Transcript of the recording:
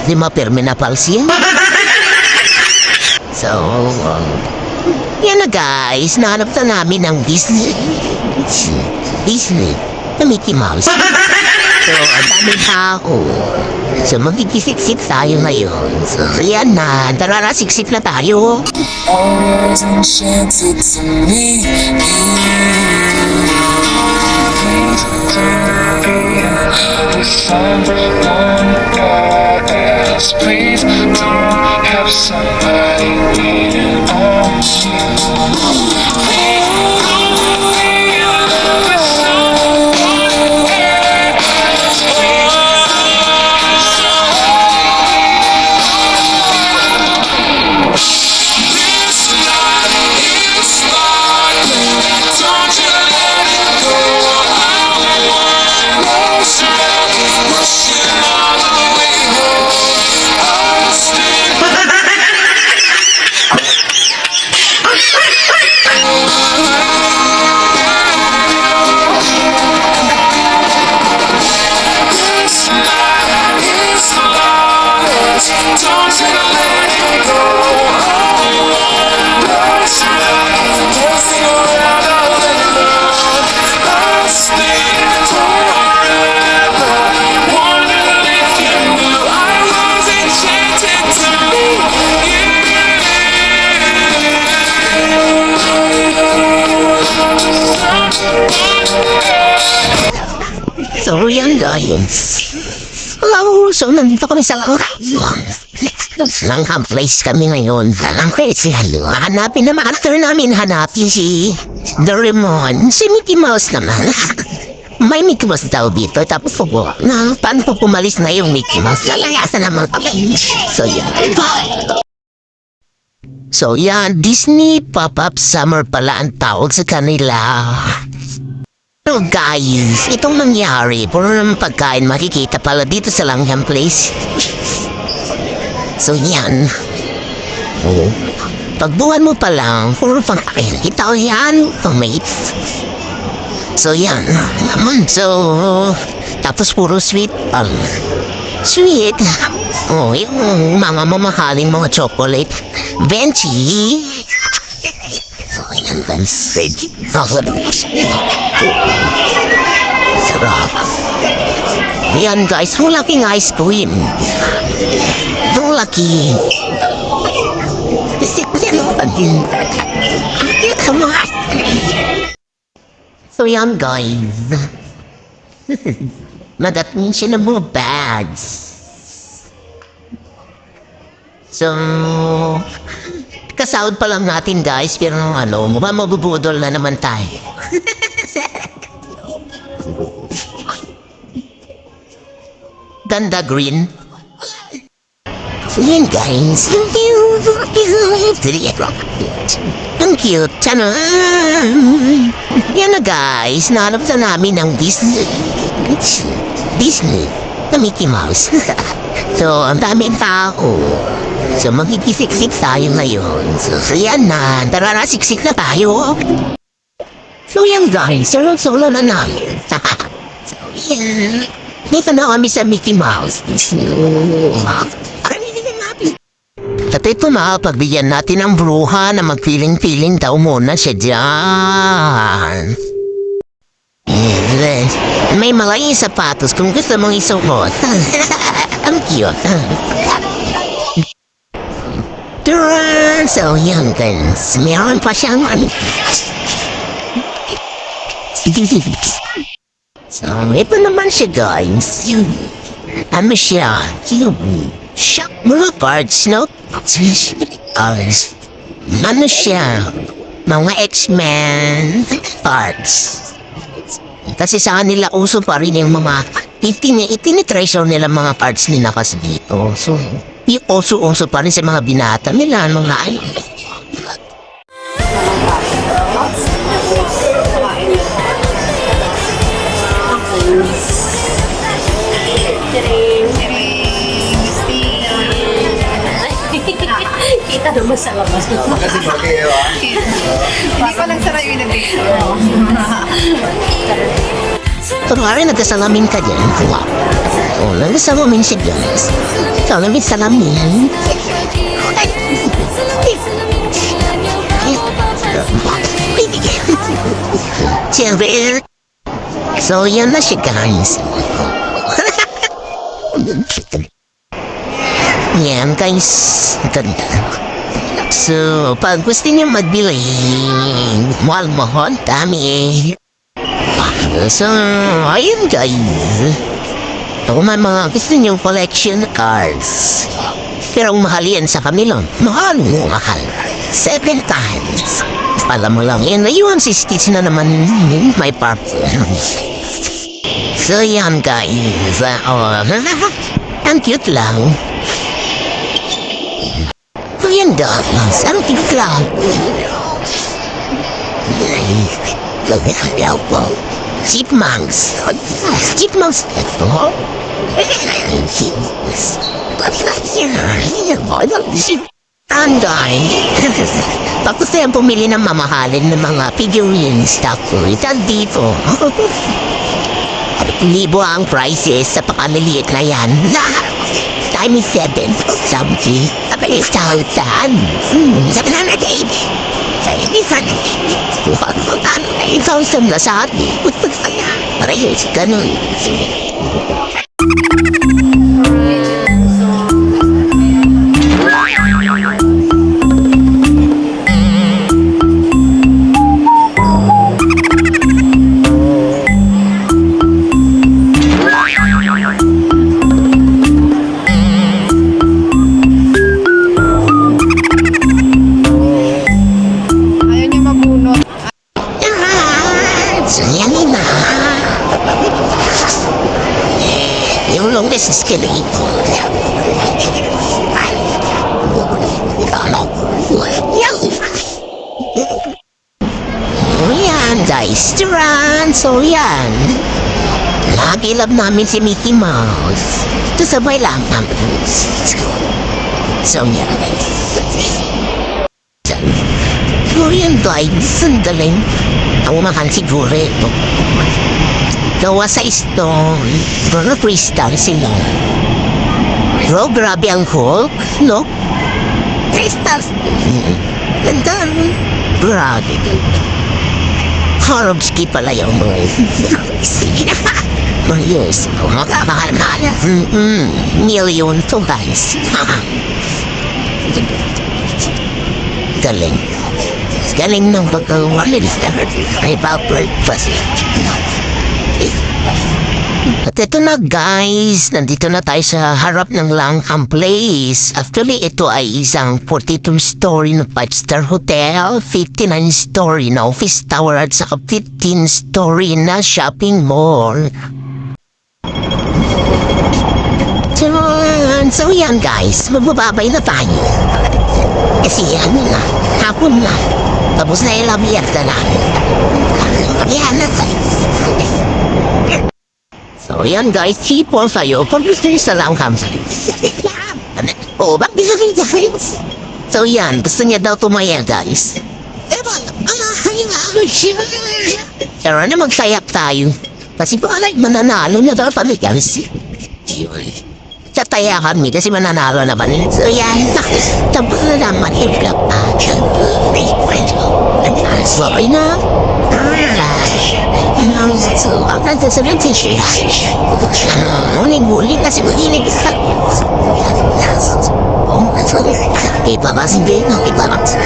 Di mapirme na palsiya. So, yan na guys, nahanap na namin ang Disney na Mickey Mouse. So, ang daming tao. So, magkikisip-sip tayo ngayon. So, yan na. Tara na, siksip na tayo. Always enchanted to me. Someone else, please don't have somebody waiting on you. So, yan guys. Hello, so nandito kami sa Langham Place kami ngayon. Langham Place, hello. Hanapin na master namin, hanapin si Doraemon. Si Mickey Mouse naman. May Mickey Mouse daw dito. Tapos po po, paano po pumalis na yung Mickey Mouse? Lalayasan naman kami. So, yan. So, yan. Disney Pop-Up Summer pala ang tawag sa kanila. So guys, itong nangyari, puro ng pagkain makikita pala dito sa Langham Place. So yan. Pagbuhan mo pa lang, puro pagkain. Ito yan, mates. So yan. So, tapos puro sweet. Sweet. Oh, yung mga mamahaling mga chocolate. Benchy. So yan guys. Sarap. Yan guys, malaking ice cream. Malaki. So yan guys. Nadating siya ng mga bags. So, kasahod pa lang natin guys, pero mabubudol na naman tayo. Ganda green. So yan guys. Ang cute. Sana. Yan na guys. Nahanap na namin ang Disney na Mickey Mouse. So ang daming tao. So magkikisik-sik tayo ngayon. So yan na. Tara na, siksik na tayo. So yan guys. Solo na namin. So yan. Dito na kami sa Mickey Mouse. At ito na, pagbigyan natin ang bruha na magpiling-piling daw muna siya dyan. May malaking sapatos kung gusto mong isuot. Ang cute. So yan guys, meron pa siyang So, ito naman siya guys. Ano siya? Siya, mga parts, no? Ano siya? Mga X-Men parts. Kasi sa kanila uso pa rin yung mga itinitreasure nila mga parts nila kasi dito. So, yung uso pa rin sa mga binata nila, mga Kita naman sa labas. Kasi bagay yun. Hindi pa lang sarap yung nag-date. Kunwari nagkasalamin ka dyan. Wow. Oh, nagasa mo min si Jones. Ikaw na min salamin. Siyempre, so yan na siya guys. Yan guys, ganda. So, pag gusto niyo magbili, mahal-mahal, dami. So, ayun guys. Kung may mga gusto niyong collection cards, pero ang mahal yan sa kanila, mahal. 7 times. Alam mo lang, yan, yung stitch na naman, may part. So yan guys, ang cute lang. So yan guys, ang cute lang. Chipmunks. Chipmunks ito. Anday. Tapos na yung pumili ng mamahalin ng mga figurines. Tapos, dito. Libo ang prices sa pakamiliit na yan. Time is 7. Sabi, abay, sautan. Sabi na natin. Sabi na natin. Ikaw sa lasat. Parehas, ganun. Ayaw niya mabunot. Sayang na. Yung longest escalator. Oh yan guys, run. So yan. Lagi love namin si Mickey Mouse. Ito sabay lang namin. So yan. So yan guys, sandaling. Ang umahan siguro ito. Gawa sa stone. Pero crystal sila. Bro, grabe ang Hulk, no? Crystal. Ganda. Grabe. Horobski pala yung mga. Sige na. Yes. Mahal-mahal. Million to guys. Galing. Galing ng pagkawa nila. Ay, pa-breakfast. At ito na guys, nandito na tayo sa harap ng Langham Place. Actually, ito ay isang 42-story na 5-star hotel, 59-story na office tower at saka 15-story na shopping mall. So yan guys, magbababay na tayo. Kasi yan na, hapon na. Tapos na yung labiyata na. Yan na tayo. So yan guys, keep on sa'yo. Pag gusto nyo sa Langham Place. Oh, bakit gusto nyo? So yan, gusto niya daw tumaya guys. Pero na magsayak tayo. Kasi palay, mananalo na daw kami guys. Tataya kami kasi mananalo na ba? So yan, tapos na naman i-vlog pa. Sorry na. So, ang nagsasabihin siya. Uling-uling kasi ulinig sa... Iba kasi din, iba lang sa...